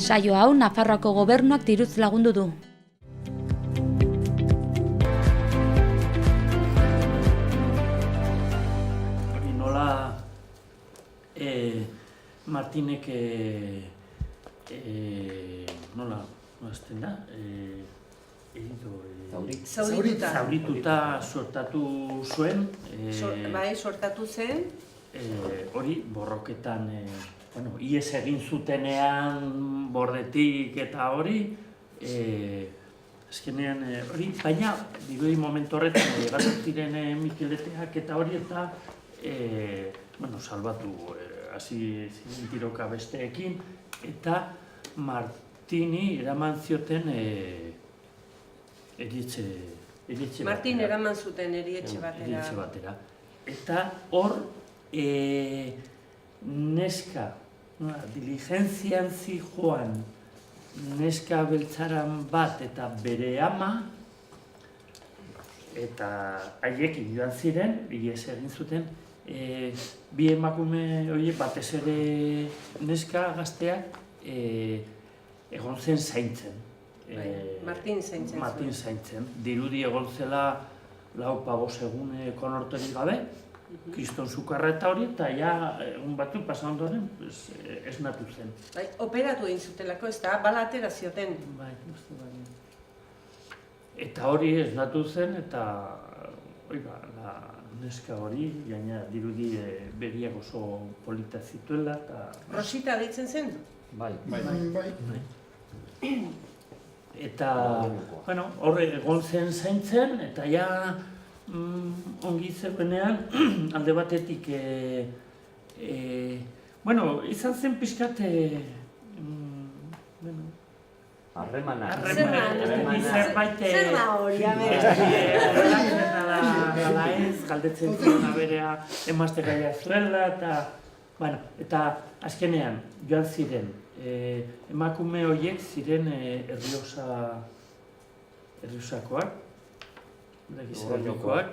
Saio hau Nafarroako gobernuak diruz lagundu du. Nola Martinek nola azten da? Zaurituta sortatu zuen. Bai, sortatu zen. Hori borroketan, ihes egin zutenean bordetik eta hori, azkenean hori, baina dirudi momentu horretan egatu ziren Mikeleteak eta hori eta salbatu hasi ziren tiroka besteekin eta Martini eraman zioten erietxe batera. Martin eraman zuten erietxe batera. Eta hor neska, diligentzian zijoan neska beltzaran bat eta bere ama eta haiekin joan ziren, ihes egin zuten, bi emakume horiek batez ere neska gazteak egon zen zaintzen. Martin zaintzen. Martin zaintzen. Dirudi egon zela 4-5 egun konorterik gabe, kriston sukarra eta hori, eta ja egun batzuk pasa ondoren esnatu zen. Operatu egin zutelako, ez da, bala atera zioten. Bai. Eta hori esnatu zen, eta neska hori, gaina dirudi begiak oso polita zituela. Rosita deitzen zen? Bai. Eta, horre egon zen zaintzen, eta ja ongi zegoenean, alde batetik, izan zen pixkat, Harremana. Zer da hori, galdetzen ziona berea emazte gaia zuela, eta azkenean joan ziren, emakume horiek ziren Errioxakoak, Logroñokoak,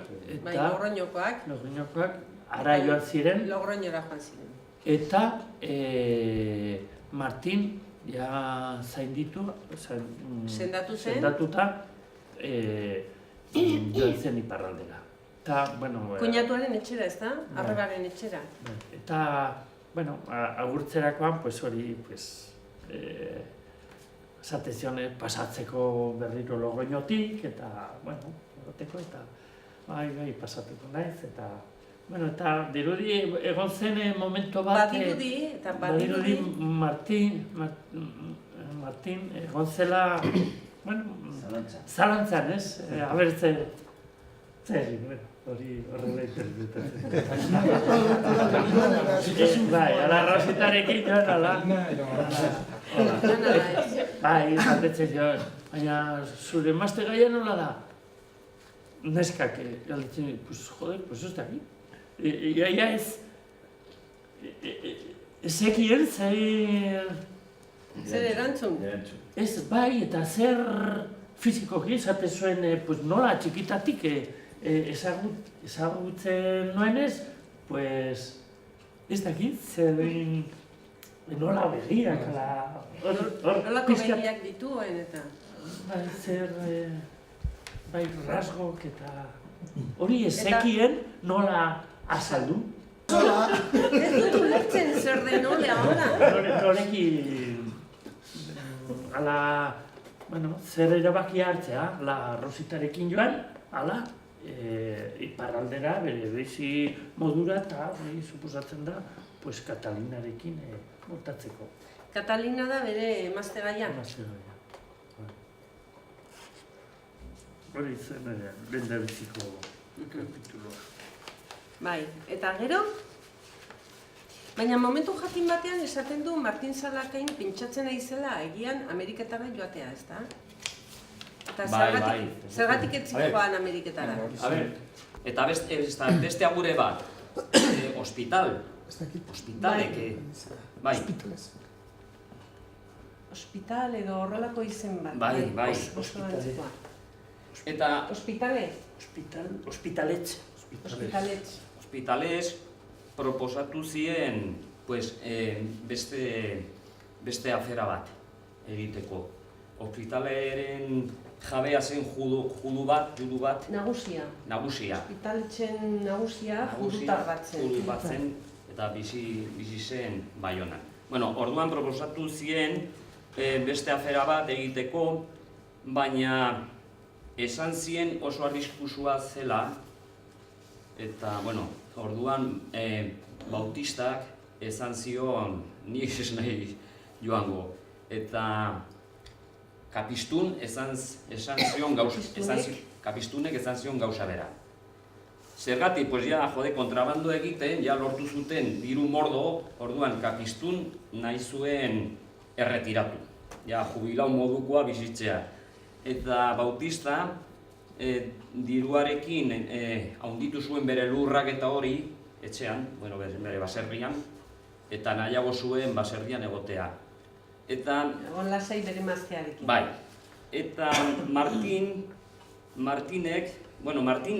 ara joan ziren, Logroñora joan ziren. eta Martin ja zainditu, sendatuta joan zen iparraldera. Kuñatuaren etxera, ez da? Arrebaren etxera. Eta, agurtzerakoan, hori, esatezione pasatzeko berriro Logroñotik, eta, egoteko, eta, pasatuko naiz, eta, eta dirudi egon zen momentu bat... Badirudi Martin egon zela, zalantzan, ez? Abertzen, hori horrela interpretatzen. Ala Rositarekin joan, ala. Zatetzen joan, baina zure emazte gaia nola da? Neskak, galditzen, ez da aquí. Ia ezekien zer erantzun? Ez, eta zer fizikoki esate zuen nola txikitatik ezagutzen nuenez, ez dakit, zer nola begiak, nolako begiak dituen eta... Zer, rasgok eta hori ezekien nola azaldu. Ez dut ulertzen zer den ole ahora. Norekin, zer erabaki hartzea, Rositarekin joan, iparraldera, bere bizi modura eta suposatzen da, Katalinarekin montatzeko. Katalina da bere emazte gaia? Hori zen lehen biziko kapituloa. Bai, eta gero? Baina momentu jakin batean esaten du Martin Zalakain pentsatzen ari zela egian Ameriketara joatea, ez da? Eta zergatik etzikoan Ameriketara? Eta beste agure bat, hospital. Bai. Hospital edo horrelako izen bat. Bai. Eta... Hospitale? Hospitaletx. Hospitales proposatu zien beste afera bat. egiteko. Ospitaleren jabea zen judu bat, Nagusia. Ospitaletxen nagusia judutar bat zen. Eta bizi zen Baionan. Bueno, orduan proposatu zien beste afera bat egiteko, baina esan zien oso arriskusua zela, eta, bueno, orduan Bautistak esan zion nik ez nahi joango, eta Kapistun Kapistunek esan zion gauza bera. Zergatik, pues ja, kontrabando egiten, ja lortu zuten diru mordo, orduan Kapistun nahi zuen erretiratu. Ja, jubilau modukoa bizitzea. Eta Bautista diruarekin haunditu zuen bere lurrak eta hori, etxean, bueno, bere baserrian, eta nahiago zuen baserrian egotea. Eta... Egon lasai bere maztearekin. Bai. Eta Martinek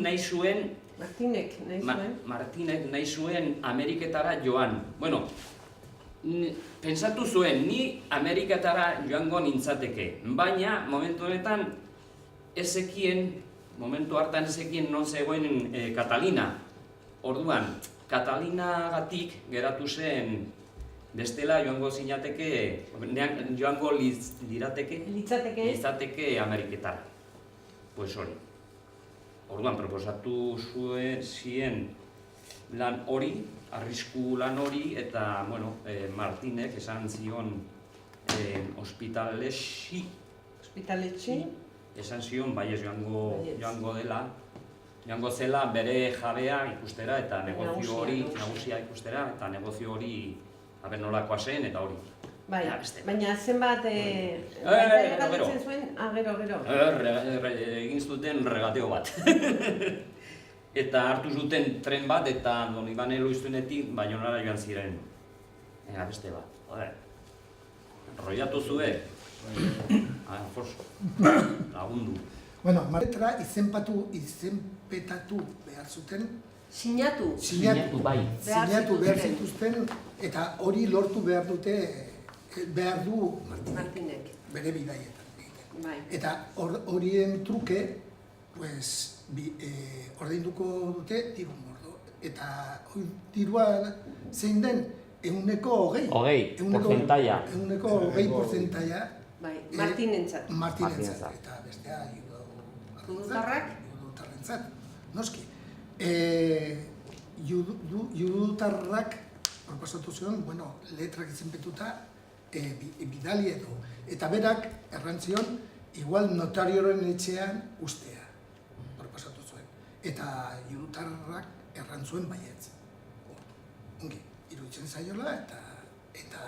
nahi zuen... Martinek nahi zuen Ameriketara joan. Bueno, pentsatu zuen, ni Ameriketara joango nintzateke, baina momentu honetan momentu hartan ezekien non zegoen Katalina. Orduan, Katalinagatik geratu zen bestela joango zinateke, joango litzateke Ameriketara. Pues hori. Orduan, proposatu zien lan hori, arrisku lan hori, eta, bueno, Martinek esan zion ospitaletxi, esan zion, baiez joango dela, joango zela bere jabea ikustera eta negozio hori, nagusia ikustera, eta negozio hori aber nolakoa zen eta hori. Bai, baina zenbat galdetzen zuen, gero. Egin zuten regateo bat. Eta hartu zuten tren bat eta Don Ibane Loiztunetik Baionara joan ziren. Beste bat, joder. Enrollatu zuek. Lagundu. Bueno, letra izenpetatu behar zuten. Sinatu behar zituzten, eta hori lortu behar du Martinek. Bere bidaietan. Bai. Eta horien truke, ordainduko dute diru mordo. Eta dirua zein den, 120%. Ehuneko 20%. Bai, Martinentzat. Eta bestea judutarrentzat. Noski. Judutarrak proposatu zion, letrak izenpetuta bidali edo. Eta berak errantzion, igual notarioren etxean ustea proposatu zuen. Eta judutarrak errantzuen baietz. Ongi, iruditzen zaiola eta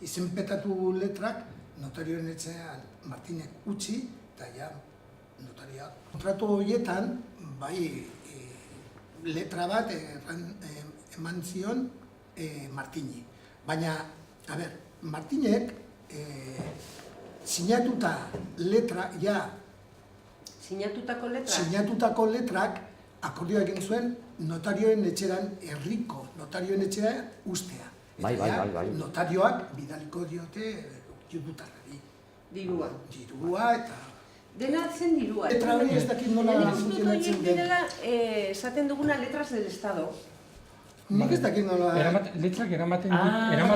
izenpetatu letrak notarioren etxean Martinek utzi, eta ja notariak. Kontratu horietan, bai, letra bat eman zion Martini. Baina, Martinek sinatuta letra, sinatutako letrak akordioa egin zuen notarioen etxeran, herriko notarioen etxeran ustea. Bai. Notarioak bidaliko diote judutarrari. Dirua eta... Dena zen dirua. Letra hori ez dakit nola funtzionatzen den. Esaten duguna letras del Estado. Nik ez dakit nola... Letrak eramaten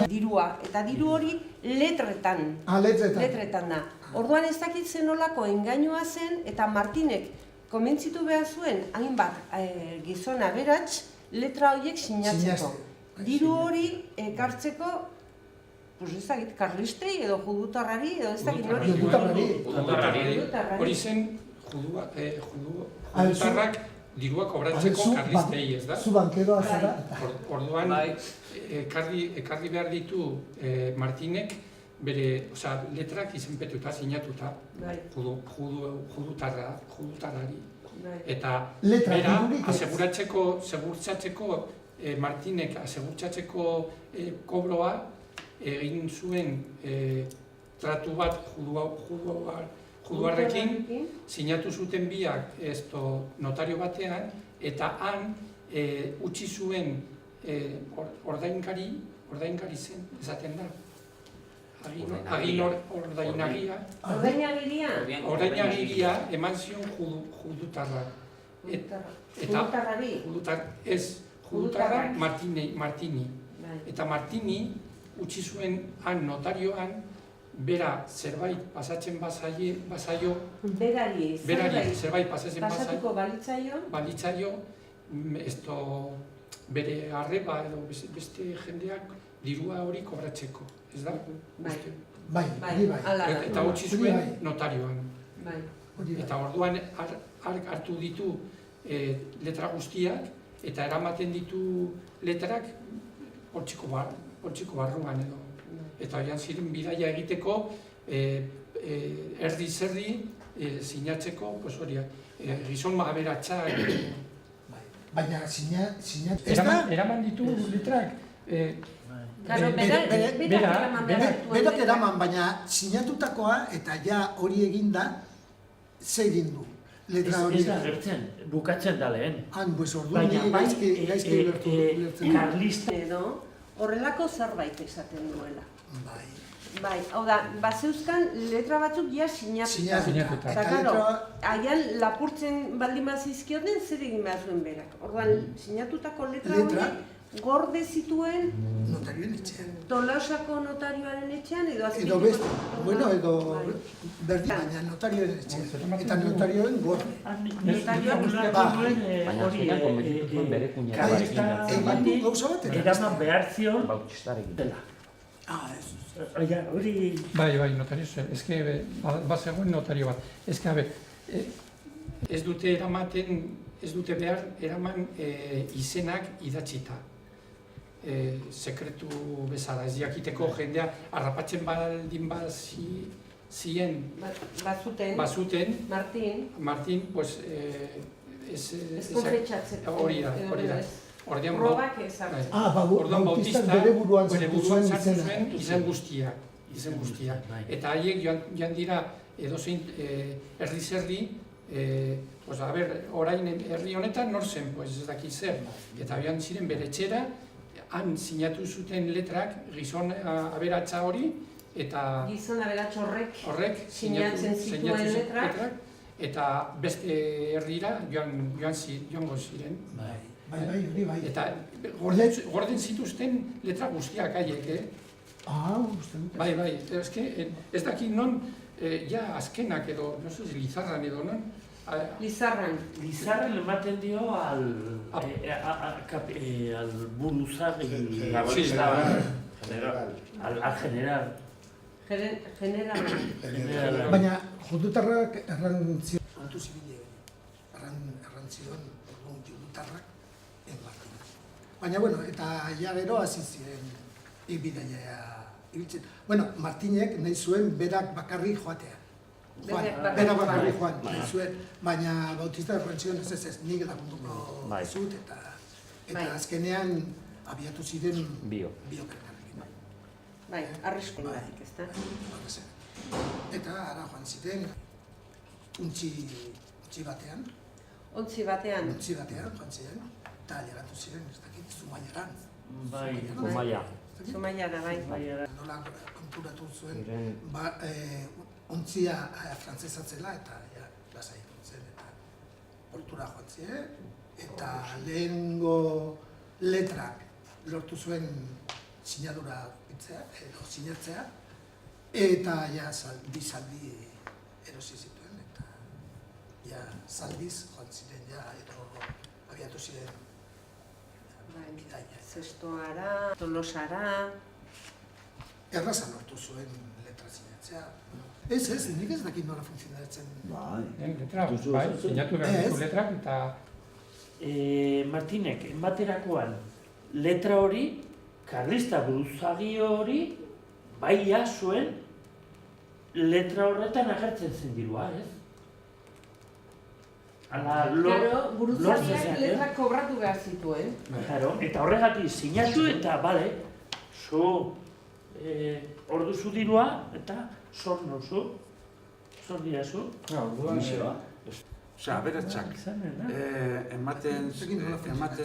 dirua. Eta diru hori letretan. Letretan da. Orduan ez dakit zen nolako engainua zen, eta Martinek komentzitu behar zuen hainbat gizona aberats letra horiek sinatzeko. Diru hori ekartzeko, ez dakit, karlistei edo judutarrari edo ez dakit nori. Judutarrari. Hori zen judutarrak dirua kobratzeko karlistei, ez da? Zu bankeroa zara. Orduan, ekarri behar ditu Martinek bere letrak izenpetuta, sinatuta judutarrari. Eta bera, segurtzatzeko Martinek segurtzatzeko kobroa egin zuen tratu bat juduarrekin, sinatu zuten biak notario batean, eta han utzi zuen ordainkari zen, esaten da. ordainagia, Ordainagiria? eman zion judutarra. Judutarrari? Judutarra Martini. Bai. Eta Martini utzi zuen han notarioan, bera zerbait pasatzen bazaio, Berari zerbait pasatzen pasatuko balitzaio, bere arreba edo beste jendeak dirua hori kobratzeko, ez da? Bai. Bai. Eta utzi zuen notarioan. Bai. Eta orduan hartu ditu letra guztiak, eta eramaten ditu letrak poltsiko barruan edo. Eta joan ziren bidaia egiteko, erdi-zerdi sinatzeko, gizon aberatsa. Baina sinatu... Eraman ditu letrak. Berak eraman, baina sinatutakoa eta ja hori eginda, ze egin du? Letra hori... Ez da gertzen, bukatzen da lehen. Pues orduan gaizki ulertzen. Karlista edo horrelako zerbait esaten duela. Bai, hau da, bazeuzkan letra batzuk ja sinatuta. Eta karo, haian lapurtzen baldin bazizkioten zer egin behar zuen berak. Orduan, sinatutako letra hori gorde zituen notarioen etxean. Tolosako notarioaren etxean edo azpituko. Edo beste, edo berdin, baina notarioen etxean. Eta notarioen gorde. Gauza bat, eraman behar zion dela. Bai, notario zen. Ez que, bazegoen notario bat. Ez que, ez dute behar eraman izenak idatzita. Sekretu bezala, ez jakiteko jendea harrapatzen baldin bazien bazuten Martin, pues ez konfetxatzeko hori da. Probak ezartzen. Bautistak bere buruan zartu zuen izen guztiak. Eta haiek joan dira edozein erdi-zerdi, orain herri honetan nor zen, ez dakit zer. Eta joan ziren bere etxera, han sinatu zuten letrak gizon aberatsa hori, eta... Gizon aberatsa horrek sinatzen zituen letrak. Eta beste herrira joango ziren. Bai. Eta gorden zituzten letra guztiak haiek, uste dut. Bai, ez dakit non, azkenak edo, no sé, Lizarran edo non. Lizarran ematen dio al buruzagi, al general. Baina judutarrak errantzion, kontu zibile, errantzion judutarrak enbartin. Baina, eta ja gero hasi ziren ibidaia ibiltzen. Martinek nahi zuen berak bakarrik joatea. Berak bakarrik joan nahi zuen, baina Bautista errantzion ez, nik lagunduko zut, eta azkenean abiatu ziren biokargarrekin. Bai, arriskuen batik, ez da? Eta ara joan ziren, untzi batean. Ontzi batean joan ziren, eta llegatu ziren, ez dakit, Zumaiaran. Zumaiara, bai. Nola konturatu zuen, ontzia frantzesatzela, eta lasai zen, eta portura joan ziren, eta lehengo letrak lortu zuen sinadura edo sinatzea, eta bi zaldi erosi zituen, eta zaldiz joan ziren, edo abiatu ziren bidaia. Zestoara, Tolosara... Erraza lortu zuen letra sinatzea. Ez, nik ez dakit nola funtzionatzen. Sinatu behar ditu letrak eta... Martinek, enbaterakoan letra hori, karlista buruzagi hori, bai zuen letra horretan agertzen zen dirua, ez? Buruzagiak letrak kobratu behar zituen. Eta horregatik sinatu eta, ordu zu dirua eta zor nozu, zor dirazu. Aberatsak ematen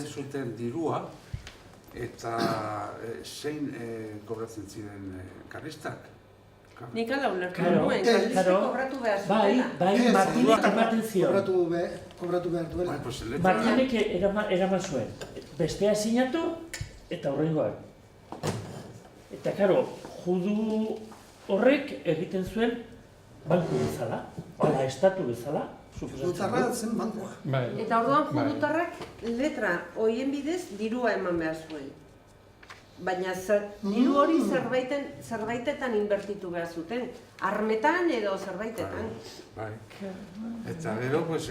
zuten dirua eta zein kobratzen ziren karlistak. Nik ala ulertu Claro, nuen, claro. kaliste kobratu behar Bai, zutela. bai, Martinek ematen zion. Kobratu behar duela. Bai, pues letra... Martinek eraman zuen. Bestea sinatu eta hurrengoak. Eta, karo, judu horrek egiten zuen banku bezala, ala estatu bezala, Judutarra zen bankua. Bai. Eta orduan Bai. judutarrak letra hoien bidez dirua eman behar zuen. Baina diru hori zerbaitetan inbertitu behar zuten. Armetan edo zerbaitetan. Bai. Eta gero, pues...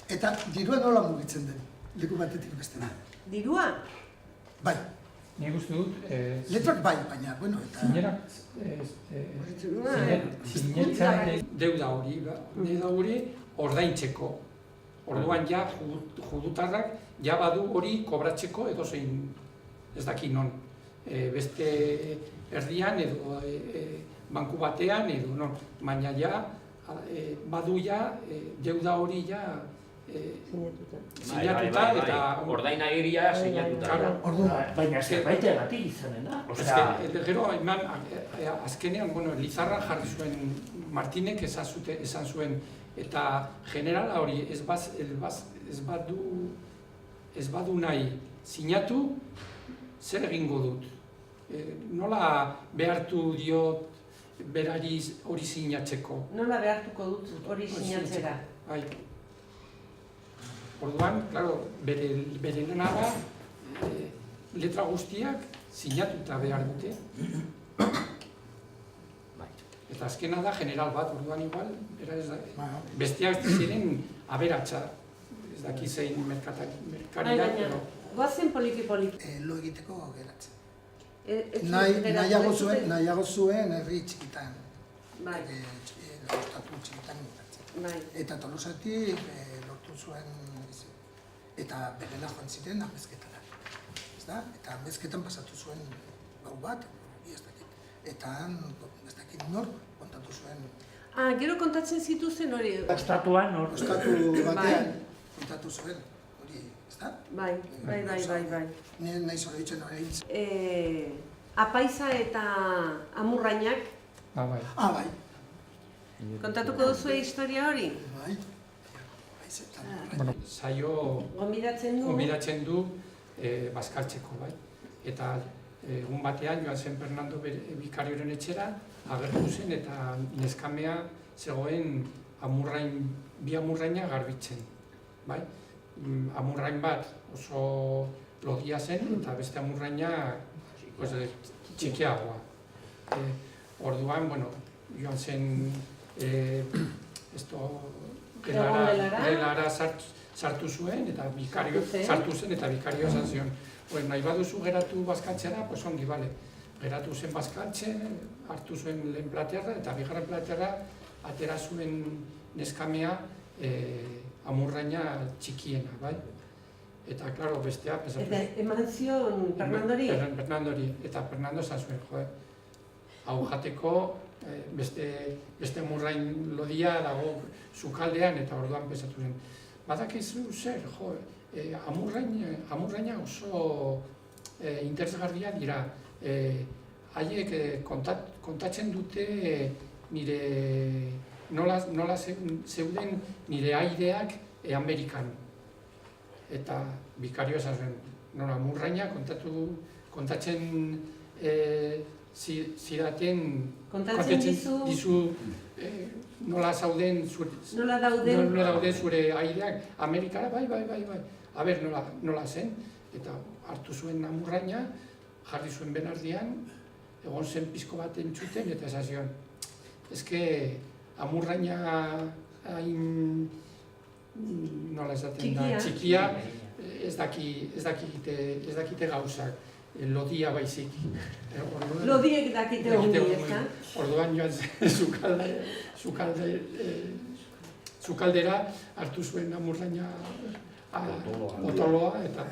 Eta dirua nola mugitzen den, leku batetik bestera. Dirua? Bai, Nik uste dut, letrak bai, baina, bueno, eta... zinerak, zinetzaren deuda hori ordaintzeko. Orduan ja judutarrak ja badu hori kobratzeko edo zein ez daki non. Beste erdian edo banku batean edo non. Baina ja badu ja deuda hori ja sinatuta eta... Ordainagiria sinatuta. Claro. Baina zerbaitegatik izanen da. Eske, gero, eman, azkenean, bueno, Lizarra jarri zuen, Martinek esan zuen, eta generala hori ez badu nahi sinatu, zer egingo dut. Nola behartu diot berari hori sinatzeko? Nola behartuko dut hori sinatzera? Bai. Orduan, claro, bere lana da, letra guztiak sinatuta behar dute. Eta azkena da general bat, orduan igual, besteak ziren aberatsa, ez daki zein merkariak, pero... Goazen poliki-poliki. Lo egiteko geratzen. Nahiago zuen herri txikitan. Bai. Ostatu txikitan geratzen. Bai. Eta Tolosatik lortu zuen, eta berela joan ziren amezketara. Eta amezketan pasatu zuen gau bat, ez dakit. Eta ez dakit nor kontatu zuen. Gero kontatzen zituzen hori. Ostatuan hor. Ostatu batean kontatu zuen hori, ez da? Bai. Nahi zora ditzen hori. Apaiza eta amurrainak. Bai. Bai. Kontatuko duzu historia hori? Bai. Bueno, saio Gonbidatzen du bazkaltzeko, bai. Eta egun batean joan zen Fernando bikarioren etxera, agertu zen eta neskamea zegoen bi amurraina garbitzen, bai. Amurrain bat oso lodia zen eta beste amurraina txikiagoa. Orduan, bueno, joan zen gelara sartu zuen eta bikario sartu zen eta bikario esan zion. Nahi baduzu geratu bazkaltzera, pues ongi, bale. Geratu zen bazkaltzen, hartu zuen lehen platerra eta bigarren platerra atera zuen neskamea amurraina txikiena, bai? Eta, klaro, bestea... Eta eman zion Fernandori? Fernandori, eta Fernando esan zuen, hau jateko beste murrain lodia dago sukaldean eta orduan pesatu zen. Badakizu zer, amurraina oso interesgarria dira. Haiek kontatzen dute nire nola zeuden nire aireak Amerikan. Eta bikario esan zen, nola amurraina kontatzen zidaten kontatzen dizu nola zauden zure aireak Amerikara, bai. Aber, nola zen, eta hartu zuen amurraina, jarri zuen benardian, egon zen pizko bat entzuten, eta esan zion. Ezke, amurraina hain, nola esaten da, txikia, ez dakite gauzak. Lodia baizik. Lodiek dakite ongi, ez da? Orduan joan zukaldera hartu zuen amurraina potoloa eta...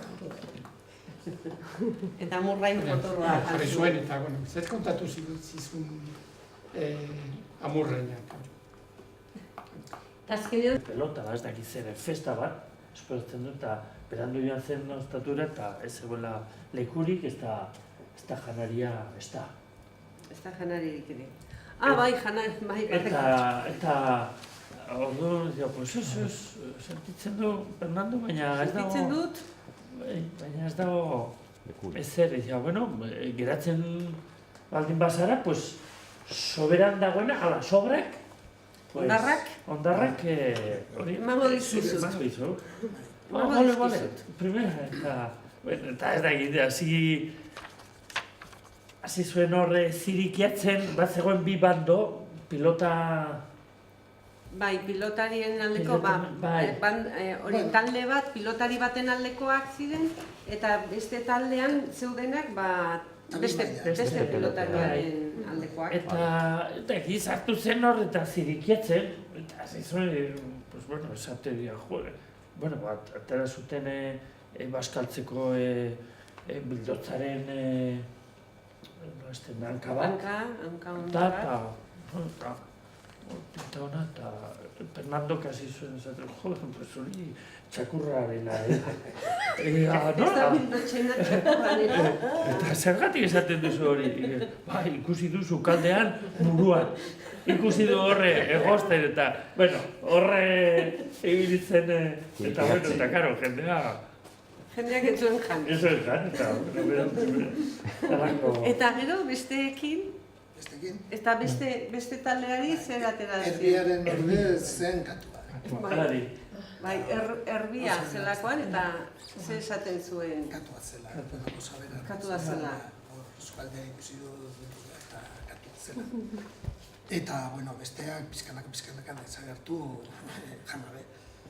Eta amurrain potoloa. Jarri zuen eta, bueno, zer kontatu zizun amurraina. Pelota, ez dakit zer, festa bat, esperatzen dut, eta berandu joan zen ostatura eta ez zegoela lekurik, ez da janaria, ez da. Ez da janaririk ere. Bai, jana, bai, Eta orduan, pues eso, sentitzen du Fernando, baina ez dago... Sentitzen dut? Baina ez dago ezer, bueno, geratzen baldin bazara, pues, soberan dagoena, ala, sobrak, ondarrak, hori... Emango dizuzut. Emango dizut. Vale, primera, eta ez da egitea, hasi zuen horre zirikiatzen, bat zegoen bi bando, pilota... Bai, pilotarien aldeko, hori talde bat, pilotari baten aldekoak ziren, eta beste taldean zeudenak, beste pilotarien aldekoak. Eta gizartu zen hor eta zirikiatzen, eta hasi zuen, pues bueno, esate dira, bueno, atera zuten baskaltzeko bildotzaren hanka bat. Hanka bat. Eta hona, eta Fernando kasi zuen esaten, pues hori txakurrarela, Ez da bildotxena txakurrarela. Eta zergatik esaten duzu hori? Ikusi duzu kaldean buruan. Ikusi du horre egosten eta, bueno, horre ebilitzen, eta bueno, eta karo, jendeak ez zuen jan. Ez zuen jan, eta Eta gero besteekin, eta beste taldeari zer atera zen. Erbiaren ordez zen katua. Bai, erbia zelakoan eta zer esaten zuen. Katua zela, sabera. Katua zela. Euskaldea ikusi du eta katua zela. Eta, bueno, besteak pizkanaka desagertu janabe.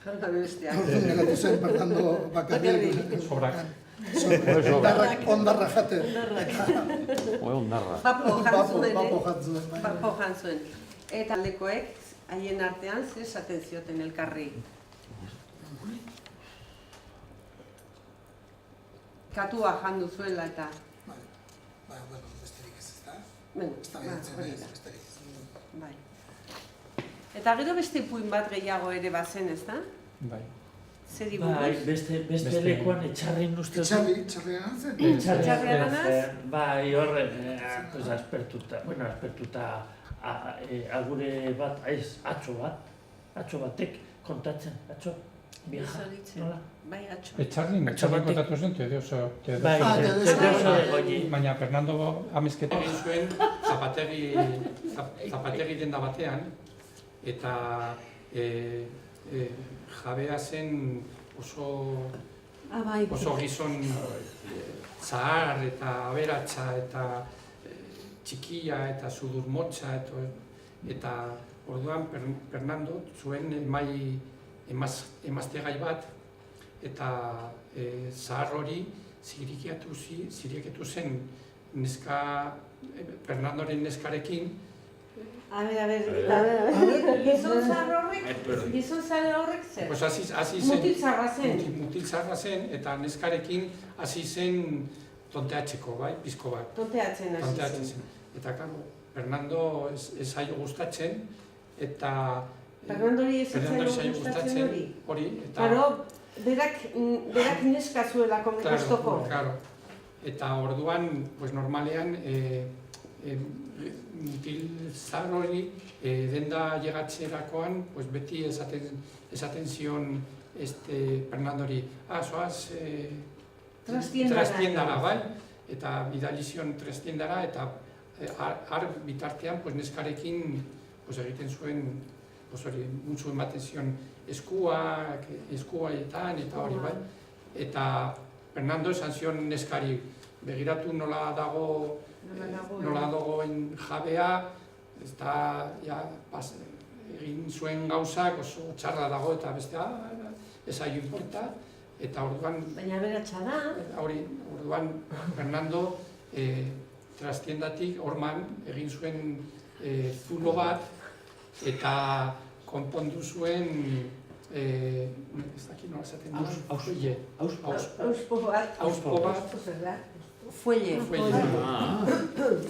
Janabe besteak. Orduan gelatu zen Fernando bakarrik. Sobrak. Ondarra jaten. Ondarra. Papo jantzuen. Eta aldekoek, haien artean, zer esaten zioten elkarri. Katua jandu zuela eta... Bueno, besterik ez da. Ez da behatzen ez, besterik ez. Bai. Eta gero beste ipuin bat gehiago ere bazen, ez da? Bai. Zeri buruz? Beste lekuan etxarrin uste du. Etxarrian zen? Etxarrian zen? Bai, horre, aspertuta, agure bat, atxo batek kontatzen, atxo, biaja, nola? Bai, atxo. Etxarrin kontatu zen, Teodoso. Bai, Teodoso egoi. Baina Fernando amezketa egin zuen zapategi denda batean, eta jabea zen oso gizon zahar eta aberatsa eta txikia eta sudurmotza eta orduan Fernando zuen emaztegai bat eta zahar hori ziriketu zen Fernandoren neskarekin. Gizon zahar horrek zer? Mutil zarra zen eta neskarekin hasi zen tonteatzeko, bai, pizko bat. Tonteatzen hasi zen. Eta, Fernando ez zaio gustatzen, eta... Fernandori ez zaio gustatzen hori? Karo, berak neska zuelako gustoko. Eta orduan, normalean, mutil zahar hori denda llegatzerakoan beti esaten zion Fernandori, zoaz trastiendara, bai? Eta bidali zion trastiendara eta har bitartean neskarekin egiten zuen mutzu ematen zion eskuaetan eta hori, bai? Eta Fernando esan zion neskari, begiratu nola dagoen jabea, egin zuen gauzak oso txarra dago eta bestea ez aio importa, eta orduan... Baina beratxa da. Orduan Fernando trastiendatik orman egin zuen zulo bat eta konpondu zuen ez dakit nola esaten dut. Auspo bat. Fuelle.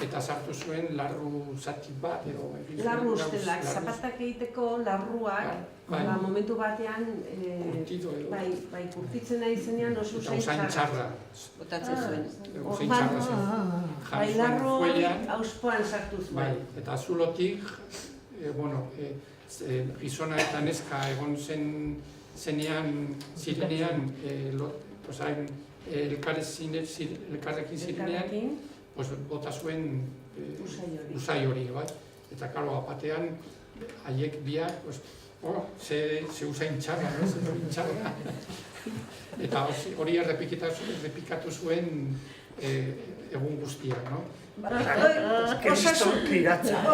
Eta sartu zuen larru zati bat edo egin zuen. Larru ustelak, zapatak egiteko larruak, momentu batean, bai, kurtitzen nahi zenean oso usain txarra. Botatzen zuen. Usain txarra zen. Bai, larru hori auspoan sartu zuen. Bai, eta zulotik, gizona eta neska egon zirenean, elkarrekin zirenean, bota zuen usai hori, bai? Eta, karo, batean, haiek biak, ze usain txarra, ze hori txarra. Eta hori errepikatu zuen egun guztiak, no?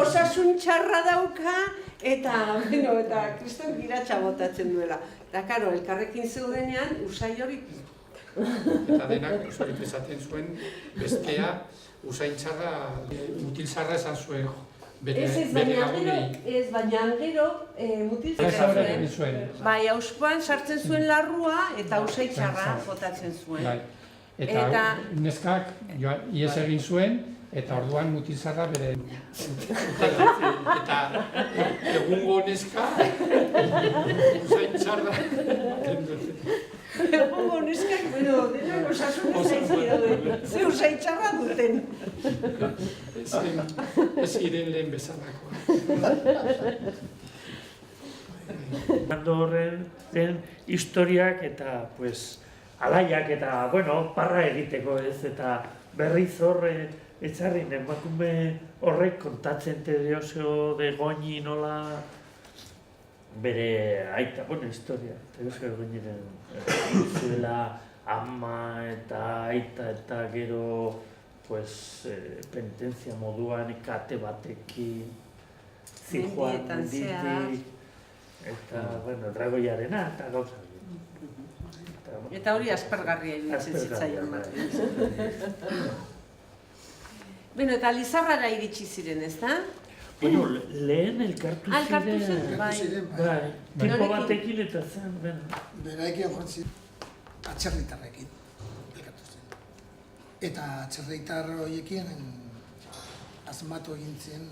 Osasun txarra dauka eta kriston giratxa botatzen duela. Eta, karo, elkarrekin zeudenean, usai hori. Eta denak, hori esaten zuen, bestea, usain txarra, mutil zarra esan zuen bere lagunei. Ez, baina gero, mutil zarra zuen. Bai, auspoan sartzen zuen larrua eta usain txarra botatzen zuen. Eta neskak ihes egin zuen, eta orduan mutil zarra bere... Eta egungo neska, usain txarra... Egungo neskak, denak osasun ze usain txarra duten. Ez ziren lehen bezalakoa. Horren historiak eta alaiak eta, parra egiteko ez, eta berriz horre etxarrin emakume horrek kontatzen Teodosio de Goñi nola bere aita, historia, Teodosio de Goñiren zuela ama eta aita eta gero penitentzia moduan kate batekin zijoan menditik eta, dragoiarena eta gauza. Eta hori aspergarria iruditzen zitzaion Martin. Eta Lizarrara iritsi ziren, ez da? Lehen elkartu ziren. Bai. Tipo batekin eta zen, Beraekin joan ziren, atzerritarrekin elkartu ziren. Eta atzerritar horiekin asmatu egin zen,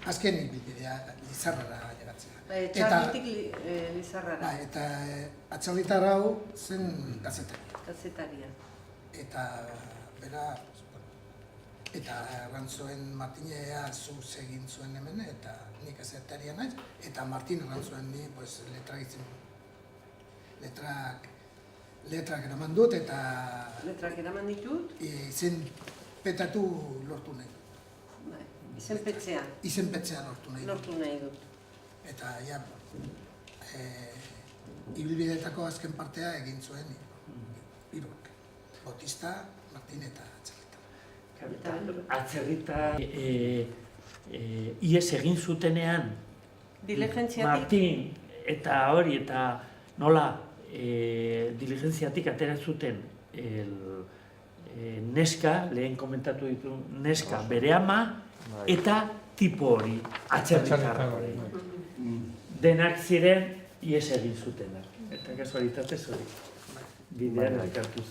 azken ibilbidea Lizarrara llegatzea. Txarritik Lizarrara. Eta atzerritar hau zen gazetaria. Eta bera, eta errantzuen Martinea zuz egin zuen hemen, eta nik gazetaria naiz, eta Martin errantzuen ni letrak eraman dut, eta... Letrak eraman ditut? Izen petatu lortu nahi. Izenpetzea? Izenpetzea lortu nahi dut. Lortu nahi dut. Eta, ibilbideetako azken partea egin zuen hiruak. Bautista, Martin eta Atzerrita ihes egin zutenean Martin eta hori eta nola diligentziatik atera zuten neska, lehen komentatu ditu neska bere ama eta tipo hori, atzerritar hori. Denak ziren ihes egin zutenak. Eta kasualitatez hori. Bidean elkartu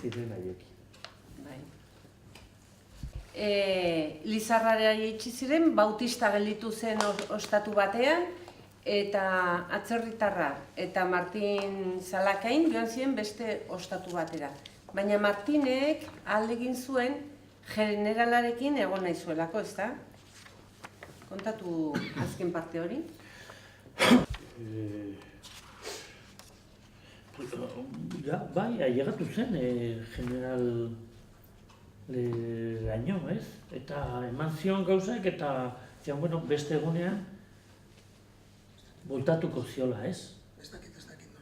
ziren haiekin. Lizarrara itxi ziren, Bautista gelditu zen ostatu batean, eta atzerritarra eta Martin Zalakain joan ziren beste ostatu batera. Baina Martinek aldegin zuen generalarekin egon nahi zuelako, ez da? Kontatu azken parte hori? Bai, ailegatu zen general laino, ez? Eta eman zion gauzak eta zion, beste egunean bultatuko ziola, ez? Ez dakit.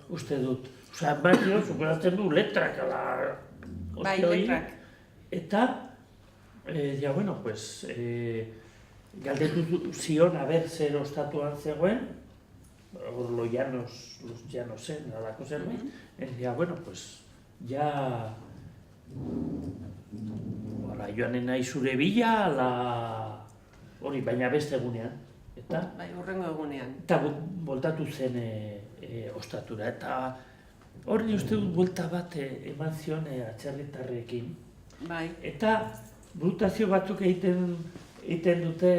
Uste dut. Osea, batio, superatzen du letrak ala... Bai, letrak. Eta, galdetu zion, zer ostatuan zegoen, los llanosen, alako zerbait, joanen nahi zure bila, hori, baina beste egunean. Bai, hurrengo egunean. Eta voltatu zen ostatura, eta Hori uste dut buelta bat eman zion atzerritarrekin. Bai. Eta burutazio batzuk egiten dute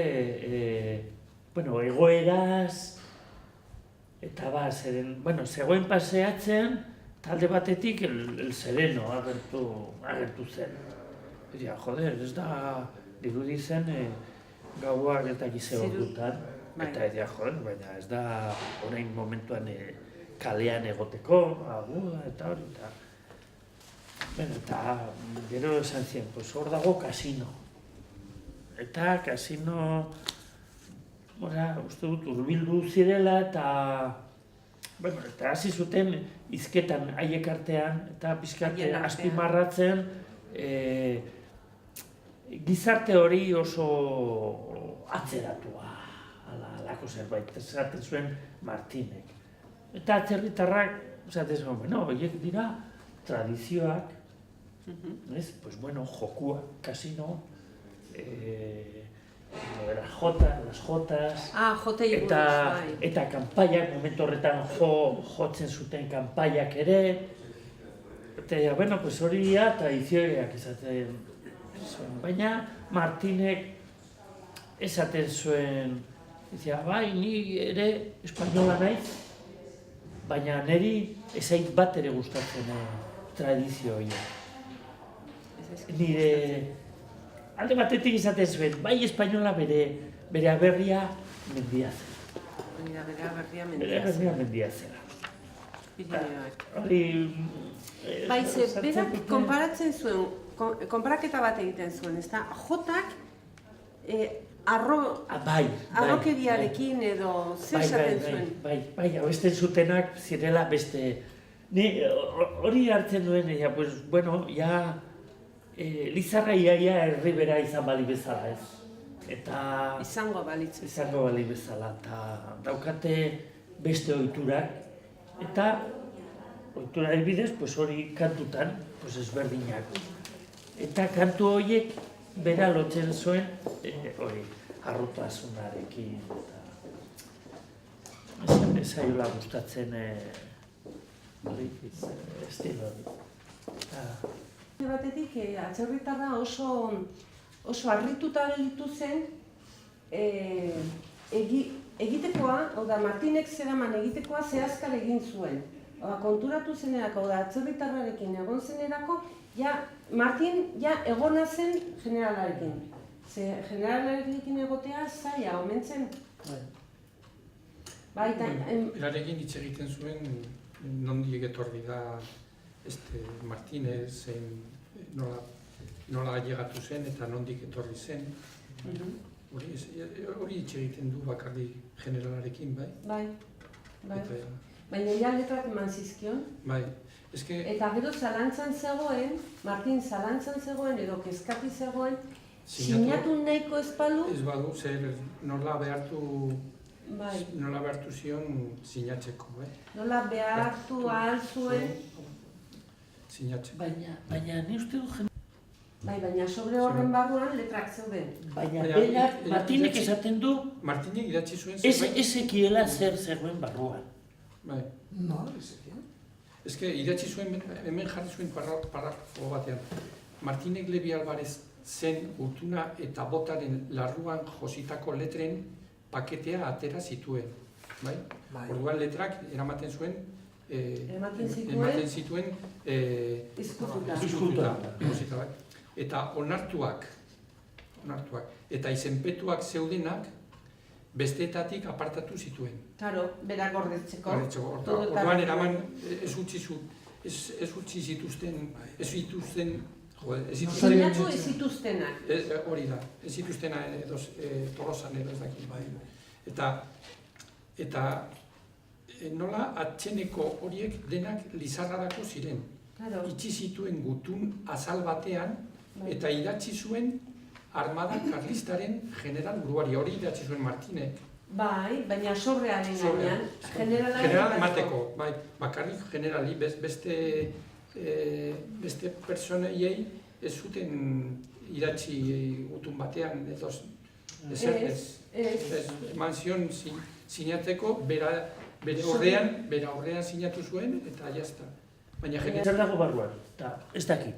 egoeraz, eta zegoen paseatzen, talde batetik el sereno agertu zen. Egia, joder, ez da dirudi zen gauak eta gize ordutan. Eta egia, joder, baina ez da orain momentuan kalean egoteko, eta hori, eta gero esan zien, hor dago kasino. Eta kasino, uste dut, urbildu zirela eta hasi zuten hizketan haiek artean, eta pixkat azpimarratzen gizarte hori oso atzeratua, alako zerbait, esaten zuen Martinek. Eta atzerritarrak, esaten zuen, horiek dira tradizioak, jokua, kasino, las jotas, eta kanpaiak, momentu horretan jotzen zuten kanpaiak ere, eta hori tradizioak esaten zuen, baina Martinek esaten zuen, bai, ni ere espainola naiz, baina niri ezait bat ere gustatzen tradizio horiek. Nire alde batetik izaten zuen, bai espainola bere aberria mendia zela. Bere aberria mendia zela. Bai, berak konparatzen zuen, konparaketa bat egiten zuen, ezta? Jotak arrokeriarekin edo zer esaten zuen? Bai, abesten zutenak zirela beste... Hori hartzen duen, Lizarra iaia herribera izan bali bezala, ez? Eta... Izango balitz. Izango bali bezala, eta daukate beste ohiturak. Eta ohitura bidez, hori kantutan, ezberdinak. Eta kantu horiek bera lotzen zuen, hori, harrotasunarekin. Ez zaiola gustatzen estilo hori. Batetik, atzerritarra oso harrituta gelditu zen egitekoa, Martinek zeraman egitekoa zehazkar egin zuen. Konturatu zenerako, atzerritarrarekin egon zenerako, Martin egona zen generalarekin. Generalarekin egotea zaila, omen zen. Berarekin hitz egiten zuen, nondik etorri da Martinez, nola ailegatu zen eta nondik etorri zen. Hori hitz egiten du bakarri generalarekin, bai? Bai. Baina letrak eman zizkion. Bai. Eta gero zalantzan zegoen, Martin zalantzan zegoen edo kezkati zegoen, sinatu nahiko ez balu? Ez badu, zer nola behartu zion sinatzeko, bai? Nola behartu ahal zuen? Sinatzeko. Baina ni uste dut... Baina sobre horren barruan letrak zeuden. Baina berak, Martinek esaten du... Martinek idatzi zuen zerbait... Ez ekiela zer zegoen barruan. Bai. No, ez ekiela. Ez que idatzi zuen, hemen jarri zuen parrafo batean. Martinek Lebi Alvarez zen Gutuna eta Botaren larruan jositako letren paketea atera zituen. Orduan letrak eramaten zuen ematen zituen izkututa. Eta onartuak eta izenpetuak zeudenak besteetatik apartatu zituen. Claro, berak gordetzeko. Orduan eraman ez utzi zituzten, sinatu ez zituztenak. Hori da, ez zituztena Tolosan edo ez dakit. Eta nola atxeneko horiek denak Lizarrarako ziren. Itxi zituen Gutun azal batean eta idatzi zuen Armada Karlistaren general buruari, hori idatzi zuen Martinek. Bai, baina sobrearen gainean. General emateko, bakarrik generali, beste personeiei ez zuten idatzi Gutun batean, eman zion sinatzeko, bere horrean sinatu zuen, eta jazta. Baina Zer dago barruan, eta ez dakit.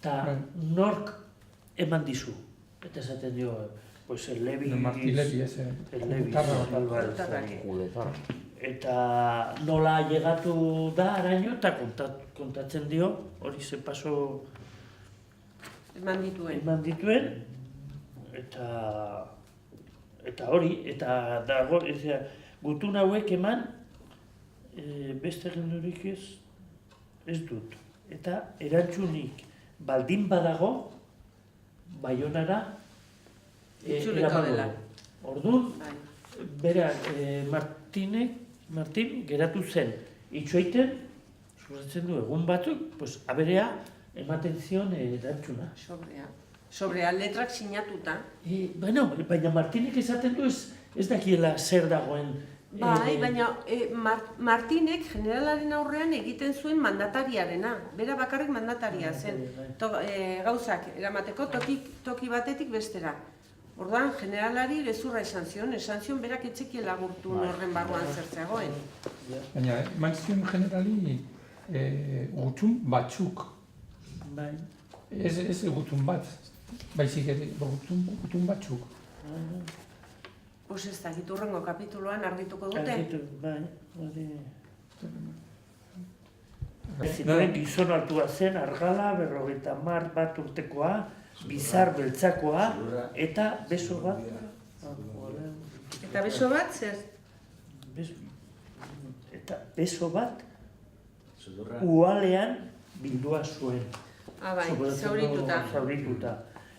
Eta nork eman dizu. Eta esaten dio, pues el Levi... Martí Levi, ez, El Levi, Juletarrak. Juletarrak. Eta nola llegatu da araño, eta kontatzen dio, hori ze paso Eman dituen. eman dituen, eta hori, eta dago, gutun hauek eman, beste gendurik ez dut. Eta erantzunik baldin badago, Baionara Itzuliko eramango dela. du. Orduan, Bai. bera, Martin geratu zen itxoiten, zuratzen du egun batzuk, pues, aberea ematen zion erantzuna. Sobrea letrak sinatuta. Bueno, baina Martinek esaten du ez dakiela zer dagoen. Bai, baina Martinek generalaren aurrean egiten zuen mandatariarena. Bera bakarrik mandataria zen. Gauzak eramateko toki batetik bestera. Orduan, generalari gezurra esan zion berak etxekiela gurtu horren barruan zertzeagoen. Baina, eman zion generali gutun batzuk. Bai. Ez gutun bat, baizik gutun batzuk. Pues ez dakit hurrengo kapituloan argituko dute. Argitu, bai, hori... Zituen gizon altua zen, argala, 51 urtekoa, bizar beltzakoa, eta beso bat... Eta beso bat, zer? Eta beso bat ualean bildua zuen. Bai, Zaurituta.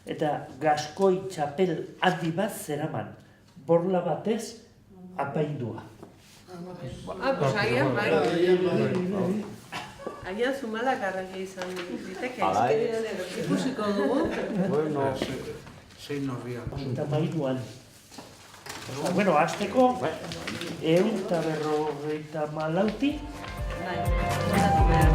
Eta gaskoi txapel handi bat zeraman. Borla batez apaindua. Pues agian, bai. Agian Zumalak arraia izan diteke. Ikusiko dugu. Bueno, Zein horrian. Eta mairuan. Bueno, azteko, 154 Bai, ondatu behar.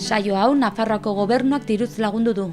Saio hau Nafarroako gobernuak diruz lagundu du.